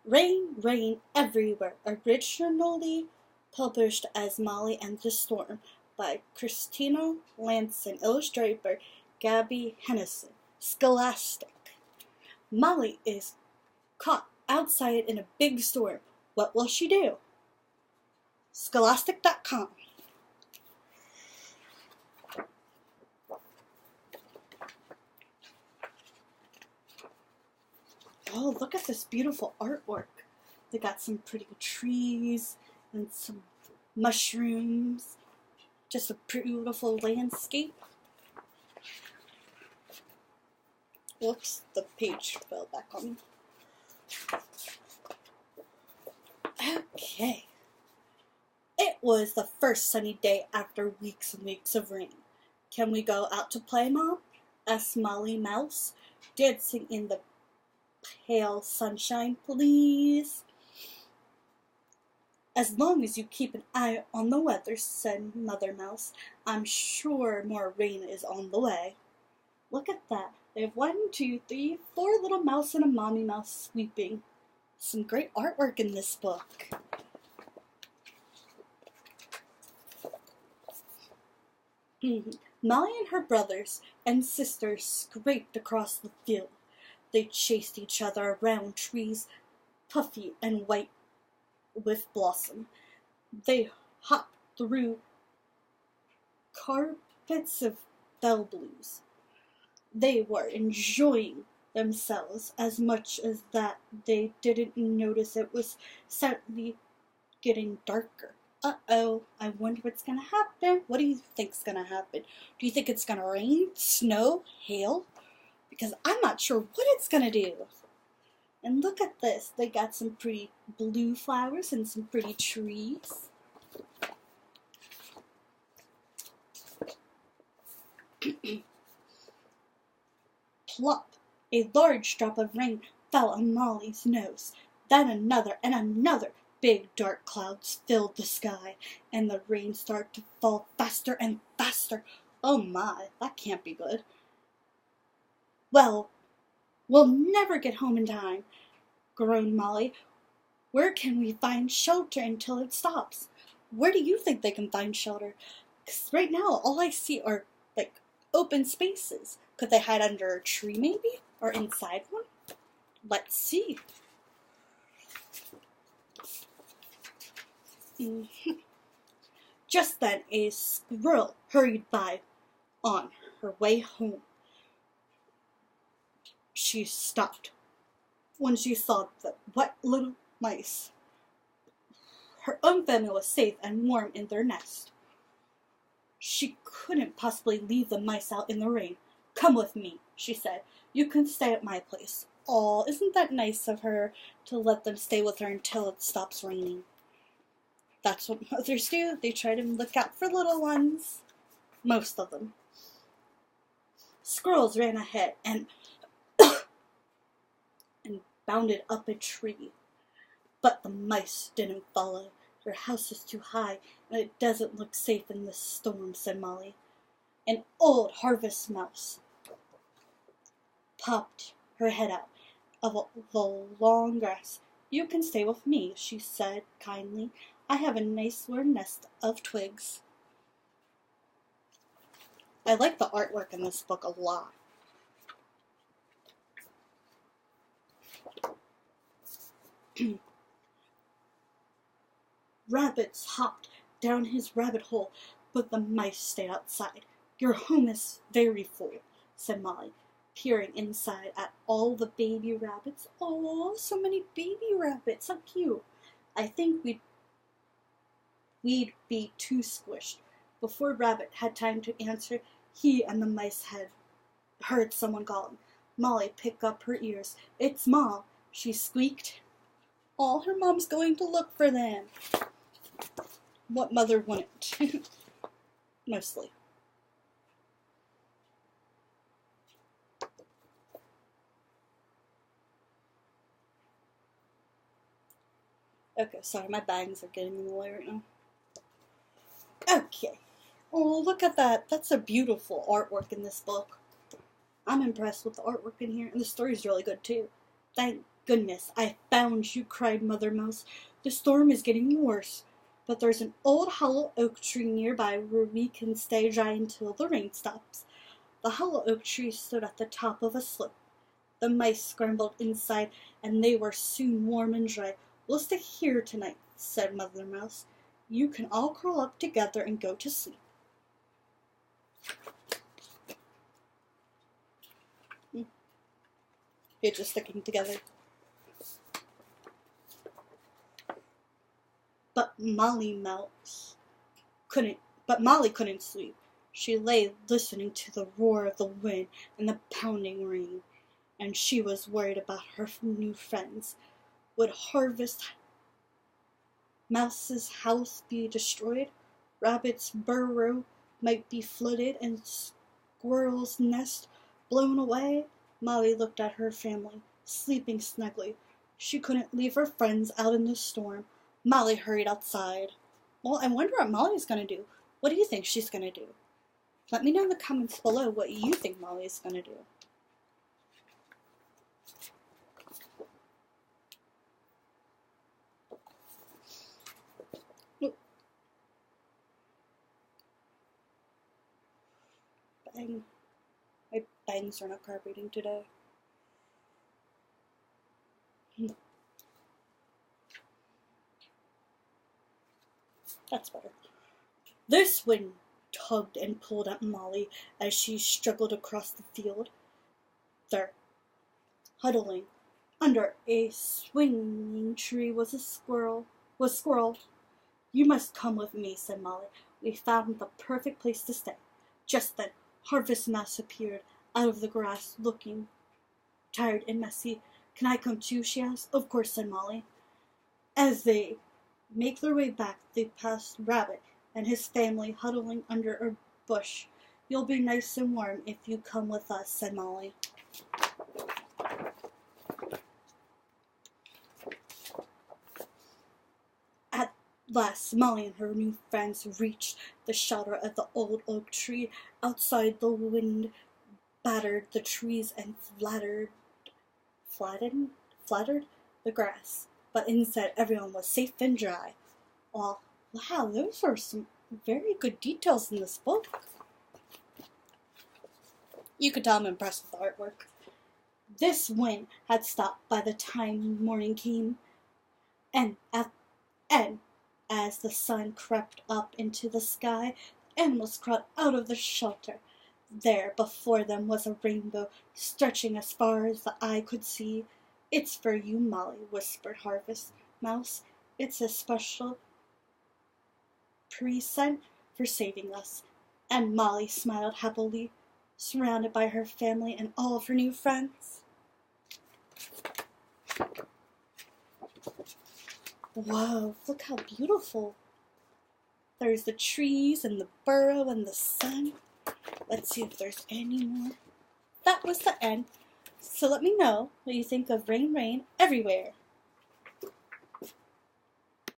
Rain, Rain Everywhere, originally published as Molly and the Storm by Christine Leeson, illustrated by Gaby Hansen. Scholastic. Molly is caught outside in a big storm. What will she do? Scholastic.com. Oh, look at this beautiful artwork. They got some pretty trees and some mushrooms. Just a beautiful landscape. Whoops, the page fell back on me. Okay. It was the first sunny day after weeks and weeks of rain. Can we go out to play, Mom? Asked Molly Mouse, dancing in the pale sunshine, please. As long as you keep an eye on the weather, said Mother Mouse. I'm sure more rain is on the way. Look at that. They have 1, 2, 3, 4 little mouse and a mommy mouse sweeping. Some great artwork in this book. Molly and her brothers and sisters scraped across the field. They chased each other around trees, puffy and white with blossom. They hopped through carpets of bell blues. They were enjoying themselves as much as that they didn't notice it was suddenly getting darker. Uh-oh, I wonder what's gonna happen. What do you think's gonna happen? Do you think it's gonna rain, snow, hail? Because I'm not sure what it's gonna do. And look at this. They got some pretty blue flowers and some pretty trees. Plop! A large drop of rain fell on Molly's nose. Then another and another. Big dark clouds filled the sky, and the rain started to fall faster and faster. Oh my, that can't be good. Well, we'll never get home in time, groaned Molly. Where can we find shelter until it stops? Where do you think they can find shelter? 'Cause right now, all I see are, open spaces. Could they hide under a tree, maybe? Or inside one? Let's see. Just then, a squirrel hurried by on her way home. She stopped when she saw the wet little mice. Her own family was safe and warm in their nest. She couldn't possibly leave the mice out in the rain. Come with me, she said. You can stay at my place. Aw, isn't that nice of her to let them stay with her until it stops raining? That's what mothers do. They try to look out for little ones. Most of them. Squirrels ran ahead and bounded up a tree. But the mice didn't follow. Your house is too high, and it doesn't look safe in this storm, said Molly. An old harvest mouse popped her head out of the long grass. You can stay with me, she said kindly. I have a nice little nest of twigs. I like the artwork in this book a lot. Rabbits hopped down his rabbit hole, but the mice stayed outside. Your home is very full, said Molly, peering inside at all the baby rabbits. Oh, so many baby rabbits, so cute. I think we'd be too squished. Before Rabbit had time to answer, he and the mice had heard someone calling. Molly picked up her ears. It's Mom, she squeaked. Oh, her mom's going to look for them. What mother wouldn't? Mostly. Okay, sorry, my bangs are getting in the way right now. Okay. Oh, look at that. That's a beautiful artwork in this book. I'm impressed with the artwork in here, and the story's really good too. Thank goodness, I found you, cried Mother Mouse. The storm is getting worse, but there's an old hollow oak tree nearby where we can stay dry until the rain stops. The hollow oak tree stood at the top of a slope. The mice scrambled inside, and they were soon warm and dry. We'll stay here tonight, said Mother Mouse. You can all curl up together and go to sleep. You're just sticking together. But Molly couldn't sleep. She lay listening to the roar of the wind and the pounding rain, and she was worried about her new friends. Would Harvest Mouse's house be destroyed? Rabbit's burrow might be flooded and Squirrel's nest blown away. Molly looked at her family, sleeping snugly. She couldn't leave her friends out in the storm. Molly hurried outside. Well, I wonder what Molly's going to do. What do you think she's going to do? Let me know in the comments below what you think Molly's going to do. Bang. My bangs are not cooperating today. That's better. This wind tugged and pulled at Molly as she struggled across the field. There, huddling under a swinging tree was Squirrel. You must come with me, said Molly. We found the perfect place to stay. Just then, Harvest Mouse appeared out of the grass, looking tired and messy. Can I come too? She asked. Of course, said Molly. As they make their way back, they passed Rabbit and his family huddling under a bush. You'll be nice and warm if you come with us, said Molly. At last, Molly and her new friends reached the shelter of the old oak tree. Outside, the wind battered the trees and flattered the grass. But inside, everyone was safe and dry. Well, wow, those are some very good details in this book. You could tell I'm impressed with the artwork. This wind had stopped by the time morning came, and as the sun crept up into the sky, the animals crawled out of the shelter. There before them was a rainbow stretching as far as the eye could see. It's for you, Molly, whispered Harvest Mouse. It's a special present for saving us. And Molly smiled happily, surrounded by her family and all of her new friends. Whoa, look how beautiful. There's the trees and the burrow and the sun. Let's see if there's any more. That was the end. So let me know what you think of Rain, Rain Everywhere.